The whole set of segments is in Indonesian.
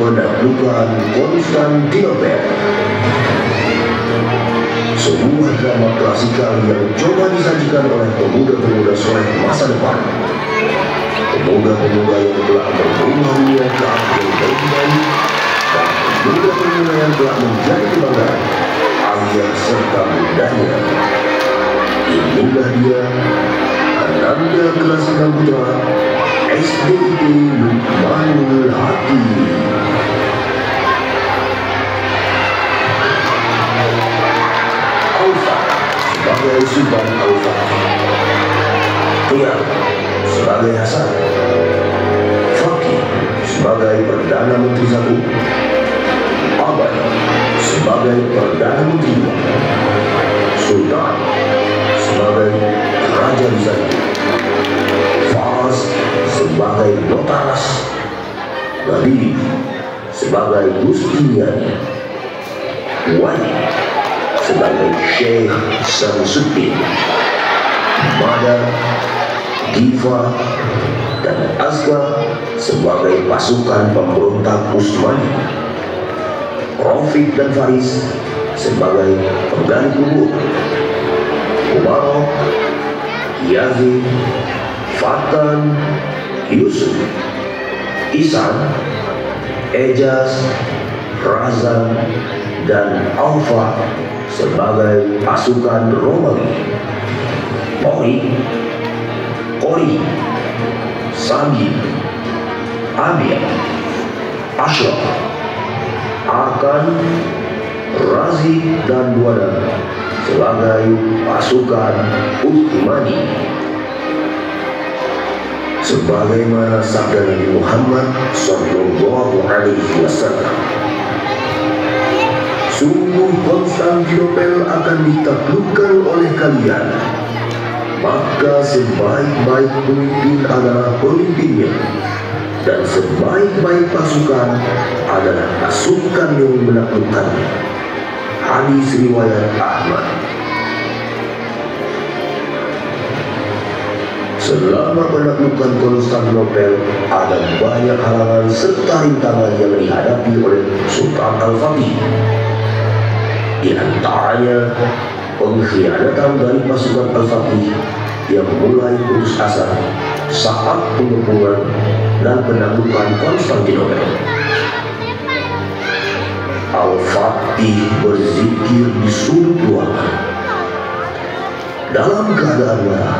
Penaklukan Konstantinopel, sebuah drama klasikal yang coba disajikan oleh pemuda-pemuda soleh masa depan. Pemuda-pemuda yang telah merubah dunia ke arah yang lebih baik, dan pemuda-pemuda yang telah menjadi kebanggaan ayah serta bundanya. Inilah dia, Ananda Klasika Putra, SDIP Lukmanul Hakim. Alfa sebagai Sultan Alfa, Tiang sebagai Hasan, Fakih sebagai Perdana Menteri 1, Abai sebagai Perdana Menteri 2, Sultan sebagai Raja Bizanti, Fars sebagai Notaras, Nabi sebagai Justinian, Wali sebagai Syekh Samsuddin, Mada, Giva, dan Azga sebagai pasukan pemberontak Utsmani, Rafiq dan Faris sebagai penggali kubur, Umaro, Yazid, Fatan, Yusuf, Isan, Ejaz, Razan, dan Alfa sebagai pasukan Romawi, Kori, Sagi, Abia, Ashraf, Arkan, Razi, dan Duada sebagai pasukan Uthmani. Sebagaimana sabda Nabi Muhammad Sallallahu Alaihi Wasallam, sungguh Konstantinopel akan ditaklukkan oleh kalian, maka sebaik-baik pemimpin adalah pemimpinnya, dan sebaik-baik pasukan adalah pasukan yang menaklukkannya. Hadis riwayat Ahmad. Selama penaklukan Konstantinopel, ada banyak halangan serta rintangan yang dihadapi oleh Sultan Al-Fatih. Di antaranya pengkhianatan dari pasukan Al-Fatih yang mulai putus asa saat pengepungan dan penaklukan Konstantinopel. Al-Fatih berzikir di sudut ruangan. Dalam keadaan marah,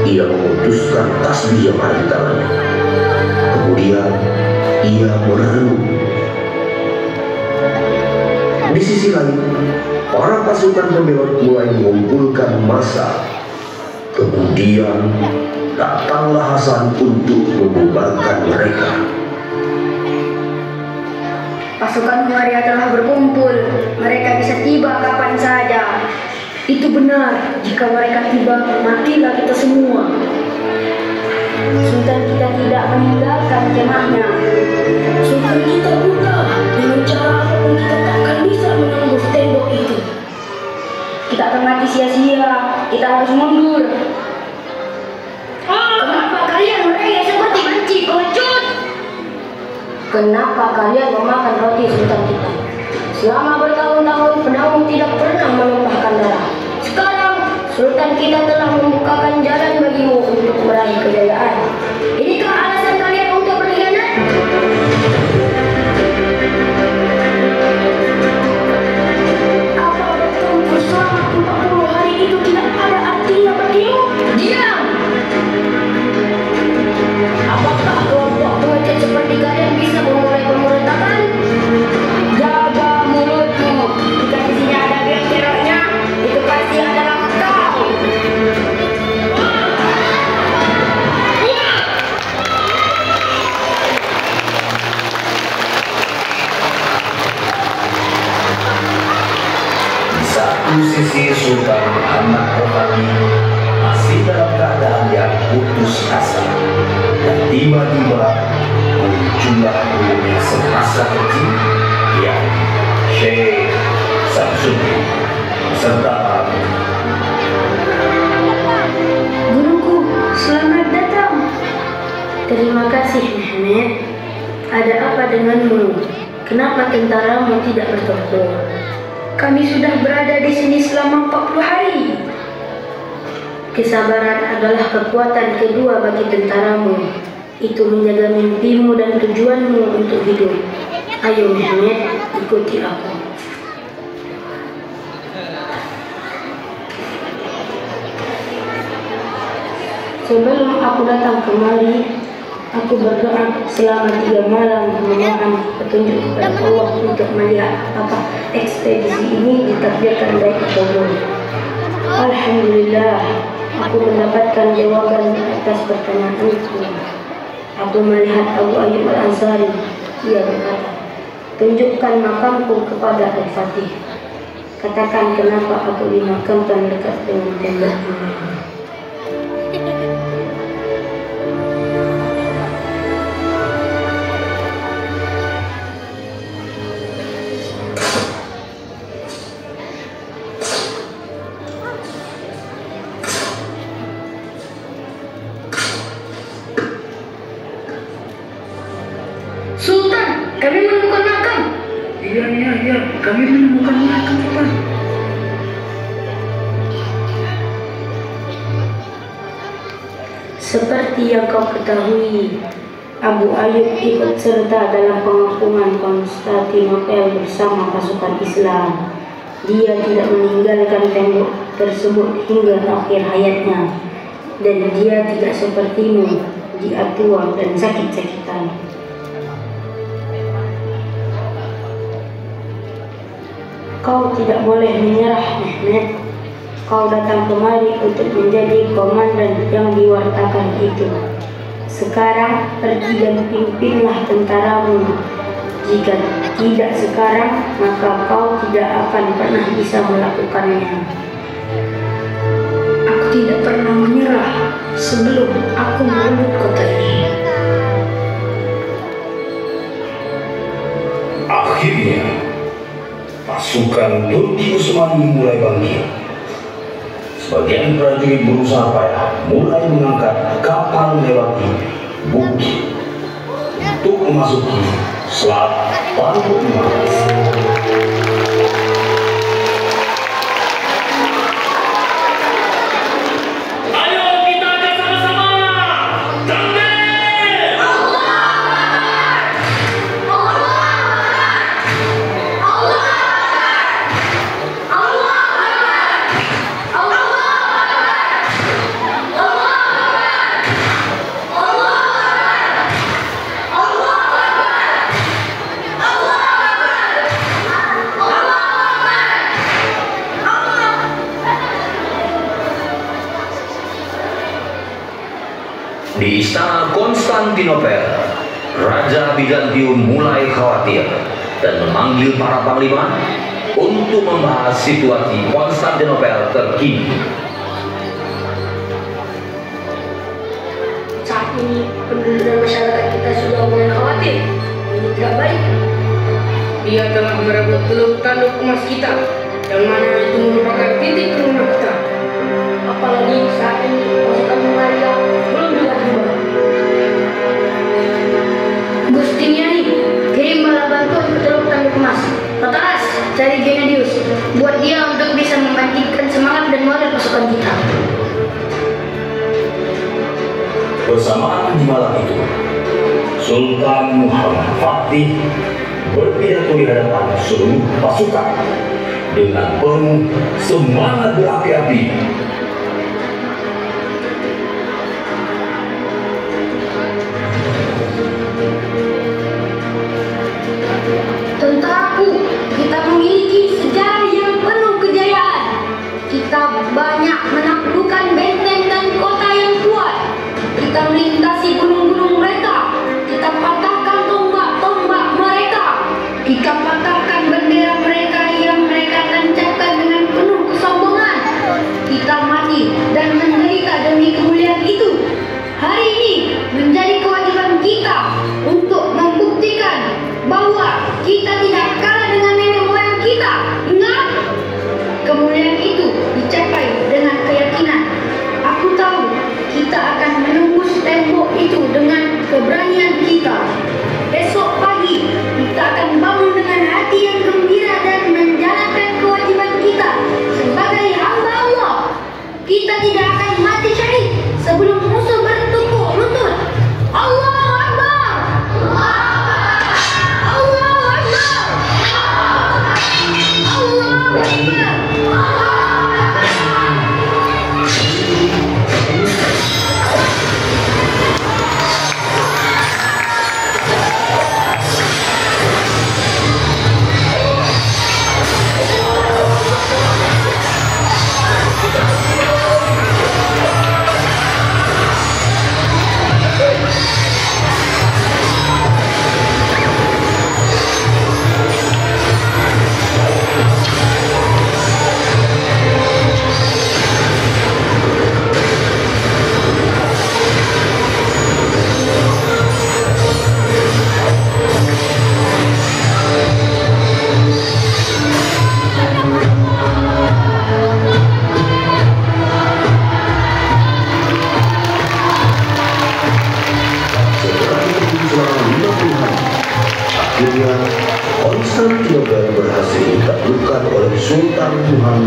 ia memutuskan tasbih yang ada di tangannya. Kemudian ia merenung. Di sisi lain, para pasukan pembelot mulai mengumpulkan massa. Kemudian datanglah Hasan untuk membubarkan mereka. Pasukan Hungaria telah berkumpul. Mereka bisa tiba kapan saja. Itu benar. Jika mereka tiba, matilah kita semua. Sultan kita tidak meninggalkan kemahnya. Sultan kita buta. Dengan cara apapun kita takkan bisa menembus tembok itu. Kita akan mati sia-sia. Kita harus mundur. Kenapa kalian mereka seperti benci pengecut? Kenapa kalian memakan roti sultan kita? Selama bertahun-tahun pedang tidak pernah menumpahkan darah. Sekarang sultan kita telah membukakan jalan bagimu untuk meraih kejayaan. Inikah alasan kalian untuk berkhianat? Apa bertempur selama 40 hari itu tidak ada artinya bagimu? Diam! Apakah kelompok pengecut seperti kalian bisa memulai pemberontakan? Jaga mulutmu. Jika di sini ada geng-geroknya, itu pasti adalah kau. Di satu sisi, Sultan Muhammad Rohani masih dalam keadaan yang putus asa, dan tiba-tiba muncullah gurunya semasa kecil, yang Syekh Samsuddin serta Abi. Guruku, selamat datang. Terima kasih, Nenek. Ada apa apa denganmu? Kenapa tentaramu tidak bertempur? Kami sudah berada di sini selama 40 hari. Kesabaran adalah kekuatan kedua bagi tentaramu. Itu menjaga mimpimu dan tujuanmu untuk hidup. Ayo Mehmet, ikuti aku. Sebelum aku datang kemari, aku berdoa selama 3 malam memohon petunjuk kepada Allah untuk melihat apakah ekspedisi ini ditakdirkan baik atau buruk. Alhamdulillah, aku mendapatkan jawaban atas pertanyaanku. Aku melihat Abu Ayyub Al-Ansari. Ia berkata, tunjukkan makamku kepada Al-Fatih. Katakan kenapa aku dimakamkan dekat dengan tembok ini. Sultan, kami menemukan makam. Iya, kami menemukan makam, Sultan. Seperti yang kau ketahui, Abu Ayyub ikut serta dalam pengepungan Konstantinopel bersama pasukan Islam. Dia tidak meninggalkan tembok tersebut hingga akhir hayatnya, dan dia tidak sepertimu, dia tua dan sakit-sakitan. Kau tidak boleh menyerah, Mehmet. Kau datang kemari untuk menjadi komandan yang diwartakan itu. Sekarang pergi dan pimpinlah tentaramu. Jika tidak sekarang, maka kau tidak akan pernah bisa melakukannya. Aku tidak pernah menyerah sebelum aku merebut kota ini. Akhirnya, pasukan Turki Utsmani mulai bangkit. Sebagian prajurit berusaha payah mulai mengangkat kapal melewati bukit untuk memasuki Selat Palu Emas. Di istana Konstantinopel, Raja Bizantium mulai khawatir dan memanggil para panglima untuk membahas situasi Konstantinopel terkini. Saat ini penduduk dan masyarakat kita sudah mulai khawatir. Ini tidak baik. Dia telah merebut Teluk Tanduk Emas kita, yang mana itu merupakan titik rumah kita. Apalagi saat ini pasukan Mongolia belum dilakukan. Gustiniani, kirim bala bantuan ke Teluk Tanduk Emas. Pataras, cari Gennadius. Buat dia untuk bisa membangkitkan semangat dan moral pasukan kita. Bersamaan di malam itu, Sultan Muhammad Fatih berpidato di hadapan seluruh pasukan dengan penuh semangat berapi-api. Tentaraku, kita memiliki sejarah yang penuh kejayaan. Kita banyak menaklukkan benteng dan kota yang kuat. Kita melintasi gunung-gunung mereka. Kita patahkan tombak-tombak mereka. Kita patahkan bendera mereka yang mereka tancapkan dengan penuh kesombongan. Kita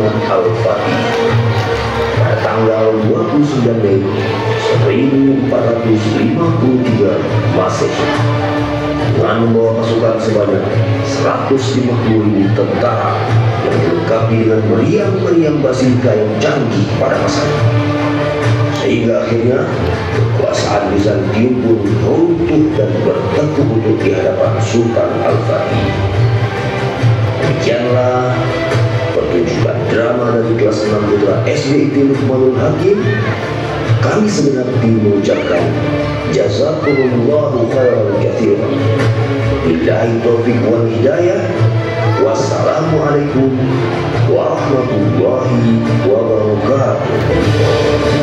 Muhammad Al-Fatih pada tanggal 29 Mei 1453 Masehi dengan membawa pasukan sebanyak 150.000 tentara yang dilengkapi dengan meriam-meriam basilika yang canggih pada masanya. Sehingga akhirnya kekuasaan Bizantium pun runtuh dan bertekuk lutut di hadapan Sultan Al-Fatih. Demikianlah pertunjukan drama dari kelas 6 putra SD Luqmanul Hakim. Kami segenap tim mengucapkan jazakumullahu khairan katsiran. Billahi taufiq wal hidayah. Wassalamualaikum warahmatullahi wabarakatuh.